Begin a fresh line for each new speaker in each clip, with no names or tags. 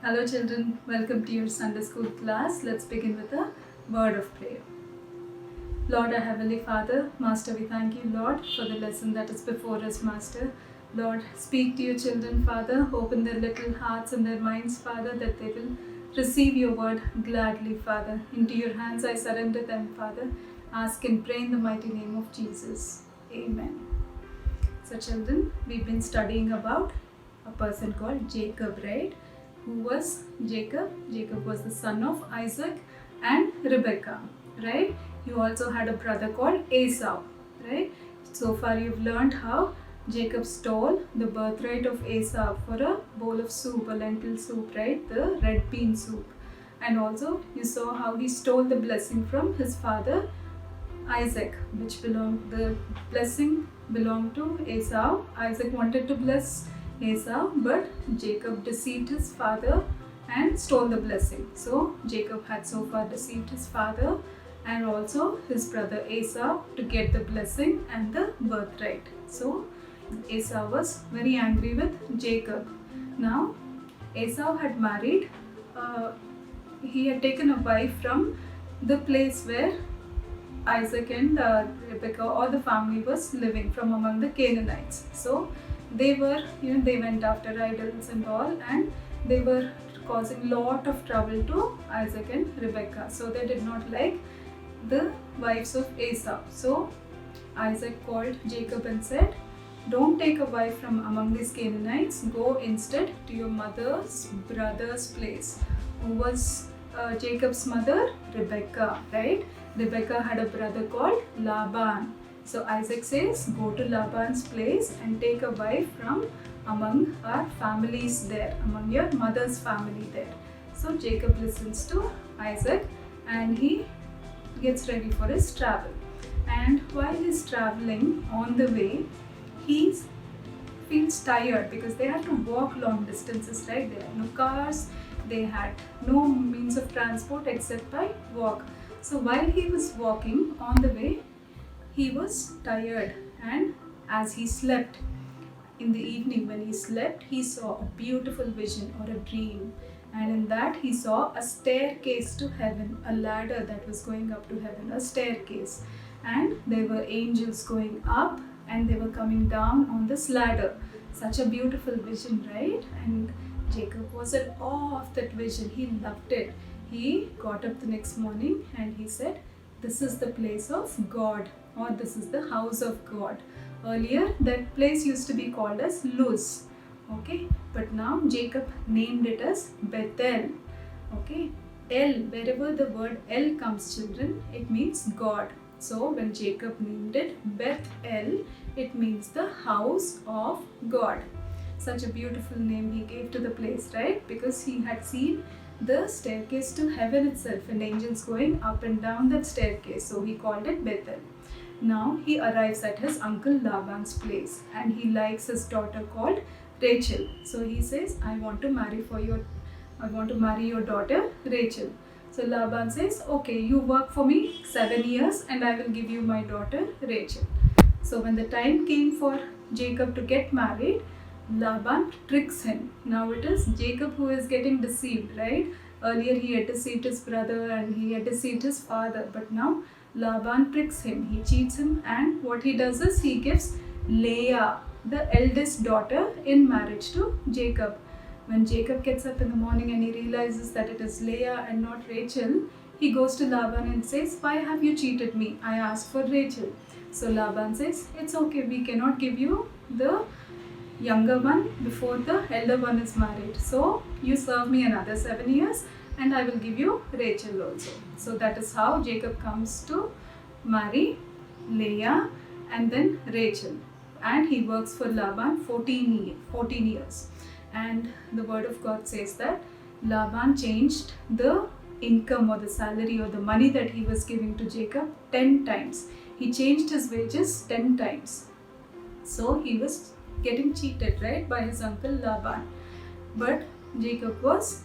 Hello children, welcome to your Sunday school class. Let's begin with a word of prayer. Lord, our Heavenly Father, Master, we thank you, Lord, for the lesson that is before us, Master. Lord, speak to your children, Father. Open their little hearts and their minds, Father, that they will receive your word gladly, Father. Into your hands I surrender them, Father. Ask and pray in the mighty name of Jesus. Amen. So children, we've been studying about a person called Jacob, right? Who was Jacob? Jacob was the son of Isaac and Rebekah, right? He also had a brother called Esau, right? So far you've learned how Jacob stole the birthright of Esau for a bowl of soup, a lentil soup, right? The red bean soup. And also you saw how he stole the blessing from his father Isaac, the blessing belonged to Esau. Isaac wanted to bless Esau, but Jacob deceived his father and stole the blessing. So Jacob had so far deceived his father and also his brother Esau to get the blessing and the birthright. So Esau was very angry with Jacob. Now Esau had married, he had taken a wife from the place where Isaac and Rebekah or the family was living from among the Canaanites. So they went after idols and all, and they were causing lot of trouble to Isaac and Rebekah. So they did not like the wives of Esau. So Isaac called Jacob and said, "Don't take a wife from among these Canaanites. Go instead to your mother's brother's place." Who was Jacob's mother? Rebekah, right? Rebekah had a brother called Laban. So Isaac says, go to Laban's place and take a wife from among our families there, among your mother's family there. So Jacob listens to Isaac and he gets ready for his travel. And while he's traveling on the way, he feels tired because they had to walk long distances, right? There are no cars, they had no means of transport except by walk. So while he was walking on the way, he was tired, and as he slept, in the evening when he slept, he saw a beautiful vision or a dream, and in that he saw a staircase to heaven, a ladder that was going up to heaven, a staircase, and there were angels going up and they were coming down on this ladder. Such a beautiful vision, right? And Jacob was in awe of that vision. He loved it. He got up the next morning and he said, "This is the place of God," or "This is the house of God." Earlier, that place used to be called as Luz. Okay, but now Jacob named it as Bethel. Okay, El, wherever the word El comes, children, it means God. So when Jacob named it Bethel, it means the house of God. Such a beautiful name he gave to the place, right? Because he had seen the staircase to heaven itself and angels going up and down that staircase. So he called it Bethel. Now he arrives at his uncle Laban's place and he likes his daughter called Rachel. So he says, I want to marry your daughter Rachel. So Laban says, okay, you work for me 7 years and I will give you my daughter Rachel. So when the time came for Jacob to get married, Laban tricks him. Now it is Jacob who is getting deceived, right? Earlier he had deceived his brother and he had deceived his father, but now Laban tricks him. He cheats him, and what he does is he gives Leah, the eldest daughter, in marriage to Jacob. When Jacob gets up in the morning and he realizes that it is Leah and not Rachel, he goes to Laban and says, "Why have you cheated me? I asked for Rachel." So Laban says, "It's okay, we cannot give you the younger one before the elder one is married. So you serve me another 7 years and I will give you Rachel also." So that is how Jacob comes to marry Leah and then Rachel. And he works for Laban 14 years. And the word of God says that Laban changed the income or the salary or the money that he was giving to Jacob 10 times. He changed his wages 10 times. So he was getting cheated, right, by his uncle Laban. But Jacob was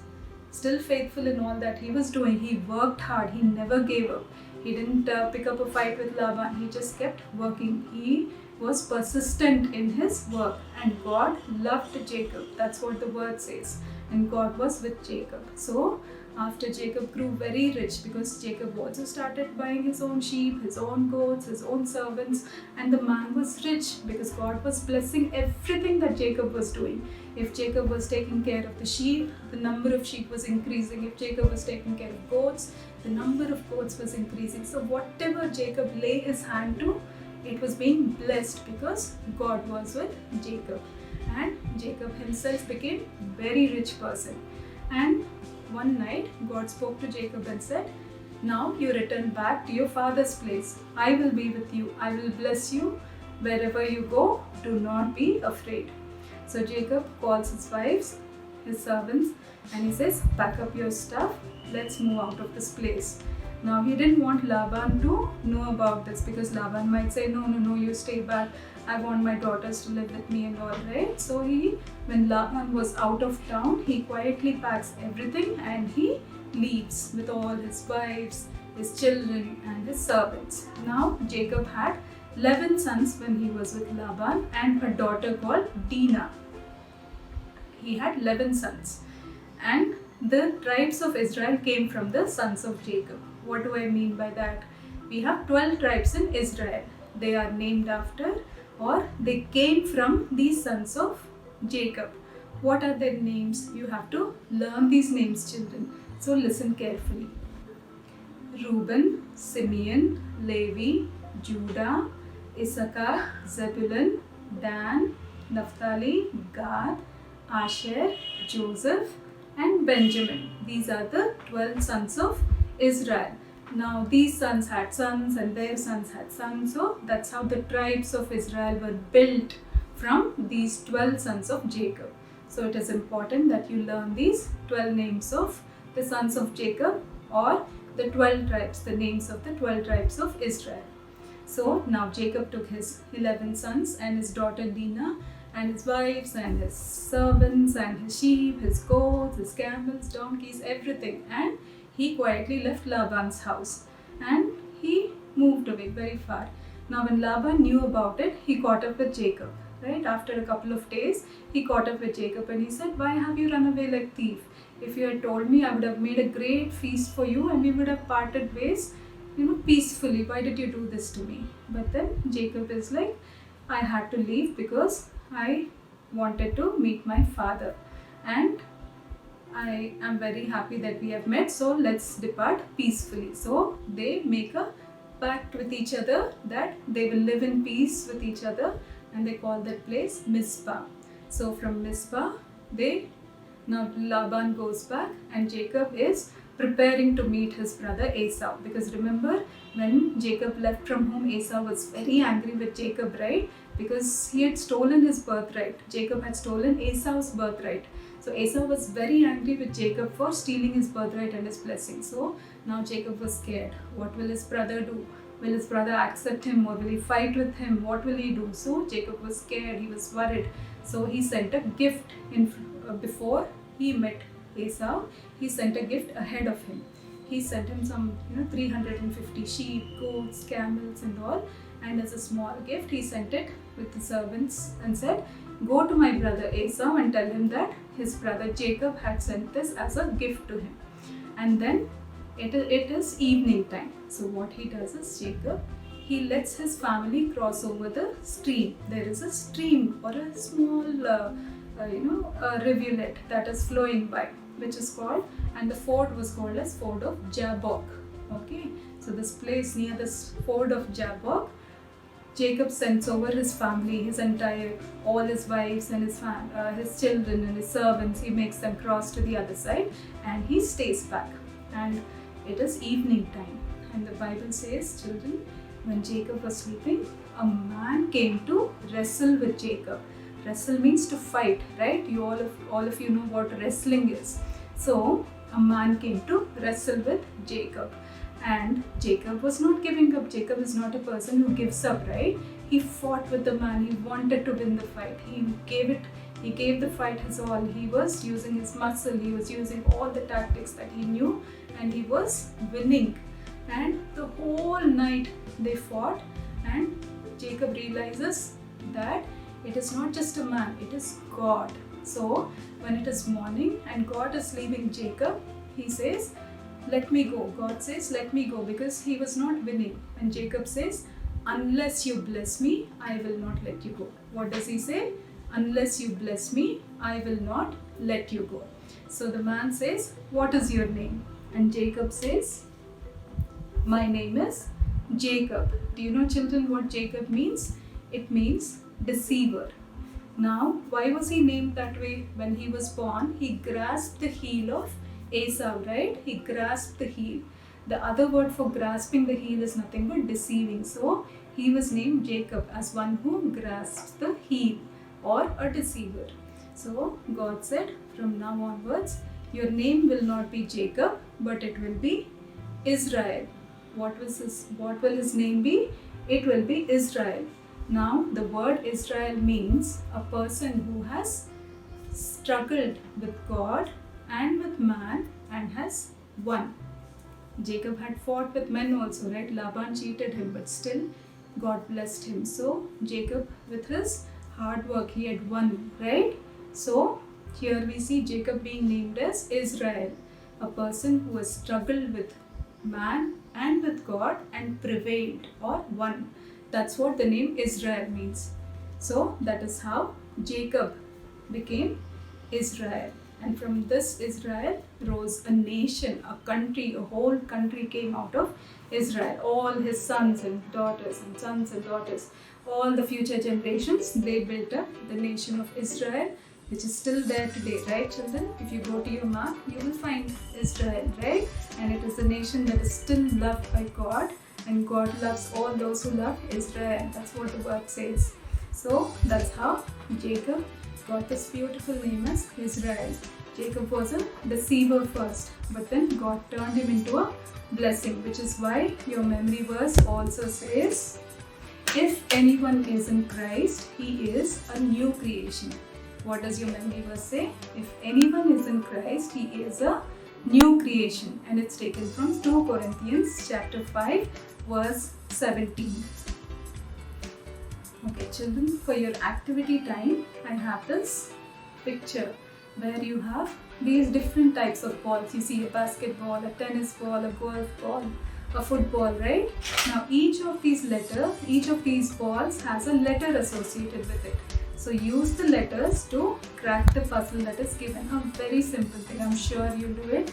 still faithful in all that he was doing. He worked hard. He never gave up. He didn't pick up a fight with Laban. He just kept working. He was persistent in his work, and God loved Jacob. That's what the word says. And God was with Jacob. So after Jacob grew very rich, because Jacob also started buying his own sheep, his own goats, his own servants, and the man was rich because God was blessing everything that Jacob was doing. If Jacob was taking care of the sheep, the number of sheep was increasing. If Jacob was taking care of goats, the number of goats was increasing. So whatever Jacob lay his hand to, it was being blessed because God was with Jacob. And Jacob himself became a very rich person. And one night God spoke to Jacob and said, now you return back to your father's place. I will be with you. I will bless you. Wherever you go, do not be afraid. So Jacob calls his wives, his servants, and he says, pack up your stuff. Let's move out of this place. Now he didn't want Laban to know about this, because Laban might say, no, you stay back. I want my daughters to live with me and all, right? So when Laban was out of town, he quietly packs everything and he leaves with all his wives, his children and his servants. Now Jacob had 11 sons when he was with Laban, and a daughter called Dinah. He had 11 sons. And the tribes of Israel came from the sons of Jacob. What do I mean by that? We have 12 tribes in Israel. They are named after, or they came from these sons of Jacob. What are their names? You have to learn these names, children. So listen carefully. Reuben, Simeon, Levi, Judah, Issachar, Zebulun, Dan, Naphtali, Gad, Asher, Joseph and Benjamin. These are the 12 sons of Israel. Now these sons had sons and their sons had sons. So that's how the tribes of Israel were built, from these 12 sons of Jacob. So it is important that you learn these 12 names of the sons of Jacob, or the 12 tribes, the names of the 12 tribes of Israel. So now Jacob took his 11 sons and his daughter Dinah and his wives and his servants and his sheep, his goats, his camels, donkeys, everything, and he quietly left Laban's house and he moved away very far. Now when Laban knew about it, he caught up with Jacob. Right? After a couple of days, he caught up with Jacob and he said, why have you run away like thief? If you had told me, I would have made a great feast for you and we would have parted ways, peacefully. Why did you do this to me? But then Jacob is like, I had to leave because I wanted to meet my father. And I am very happy that we have met, so let's depart peacefully. So they make a pact with each other that they will live in peace with each other, and they call that place Mizpah. So from Mizpah, now Laban goes back and Jacob is preparing to meet his brother Esau. Because remember, when Jacob left from home, Esau was very angry with Jacob, right? Because he had stolen his birthright. Jacob had stolen Esau's birthright. So Esau was very angry with Jacob for stealing his birthright and his blessing. So now Jacob was scared. What will his brother do? Will his brother accept him, or will he fight with him? What will he do? So Jacob was scared. He was worried. So he sent a gift before he met Esau. He sent a gift ahead of him. He sent him some 350 sheep, goats, camels and all. And as a small gift, he sent it with the servants and said, go to my brother Esau and tell him that his brother Jacob had sent this as a gift to him. And then it is evening time. So what he does is, Jacob, he lets his family cross over the stream. There is a stream or a small a rivulet that is flowing by, which is called, and the ford was called as Ford of Jabbok. Okay, so this place near this Ford of Jabbok, Jacob sends over his family, all his wives and his children and his servants. He makes them cross to the other side and he stays back. And it is evening time. And the Bible says, children, when Jacob was sleeping, a man came to wrestle with Jacob. Wrestle means to fight, right? All of you know what wrestling is. So a man came to wrestle with Jacob. And Jacob was not giving up. Jacob is not a person who gives up, right? He fought with the man. He wanted to win the fight. He gave the fight his all. He was using his muscle. He was using all the tactics that he knew, and he was winning. And the whole night they fought, and Jacob realizes that it is not just a man, it is God. So when it is morning and God is leaving Jacob, he says, let me go. God says, let me go, because he was not winning. And Jacob says, unless you bless me, I will not let you go. What does he say? Unless you bless me, I will not let you go. So the man says, what is your name? And Jacob says, my name is Jacob. Do you know, children, what Jacob means? It means deceiver. Now, why was he named that way? When he was born, he grasped the heel of Esau, right? He grasped the heel. The other word for grasping the heel is nothing but deceiving. So, he was named Jacob as one who grasps the heel, or a deceiver. So, God said, from now onwards, your name will not be Jacob, but it will be Israel. What will his name be? It will be Israel. Now, the word Israel means a person who has struggled with God and with man and has won. Jacob had fought with men also, right? Laban cheated him, but still God blessed him. So, Jacob, with his hard work, he had won, right? So, here we see Jacob being named as Israel, a person who has struggled with man and with God and prevailed or won. That's what the name Israel means. So that is how Jacob became Israel. And from this Israel rose a nation, a country, a whole country came out of Israel. All his sons and daughters and sons and daughters, all the future generations, they built up the nation of Israel, which is still there today, right, children? If you go to your map, you will find Israel, right? And it is a nation that is still loved by God, and God loves all those who love Israel. That's what the word says. So that's how Jacob got this beautiful name as Israel. Jacob was a deceiver first, but then God turned him into a blessing, which is why your memory verse also says, if anyone is in Christ, he is a new creation. What does your memory verse say? If anyone is in Christ, he is a new creation. And it's taken from 2 Corinthians chapter 5, verse 17. Okay, children, for your activity time, I have this picture where you have these different types of balls. You see a basketball, a tennis ball, a golf ball, a football, right? Now, each of these balls has a letter associated with it. So use the letters to crack the puzzle that is given. A very simple thing. I'm sure you'll do it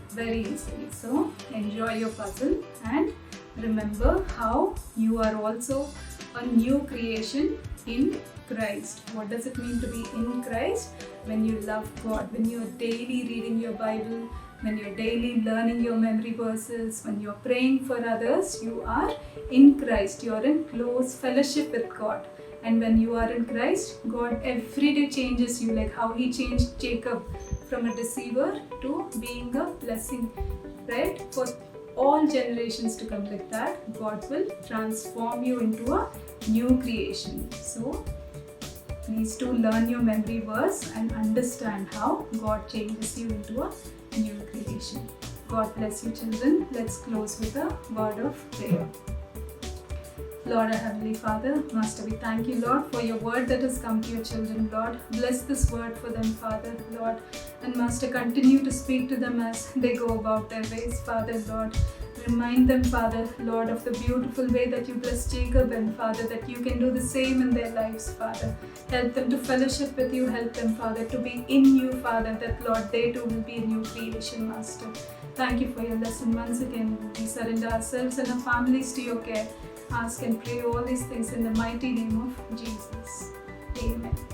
very easily. So enjoy your puzzle and remember how you are also a new creation in Christ. What does it mean to be in Christ? When you love God, when you are daily reading your Bible, when you're daily learning your memory verses, when you're praying for others, you are in Christ. You're in close fellowship with God. And when you are in Christ, God every day changes you, like how He changed Jacob from a deceiver to being a blessing, right? For all generations to come, like that, God will transform you into a new creation. So, please do learn your memory verse and understand how God changes you into a new creation. God bless you, children. Let's close with a word of prayer. Lord, our Heavenly Father, Master, we thank you, Lord, for your word that has come to your children, Lord. Bless this word for them, Father, Lord. And Master, continue to speak to them as they go about their ways, Father, Lord. Remind them, Father, Lord, of the beautiful way that you blessed Jacob, and Father, that you can do the same in their lives, Father. Help them to fellowship with you. Help them, Father, to be in you, Father, that, Lord, they too will be a new creation, Master. Thank you for your lesson once again. We surrender ourselves and our families to your care. Ask and pray all these things in the mighty name of Jesus. Amen.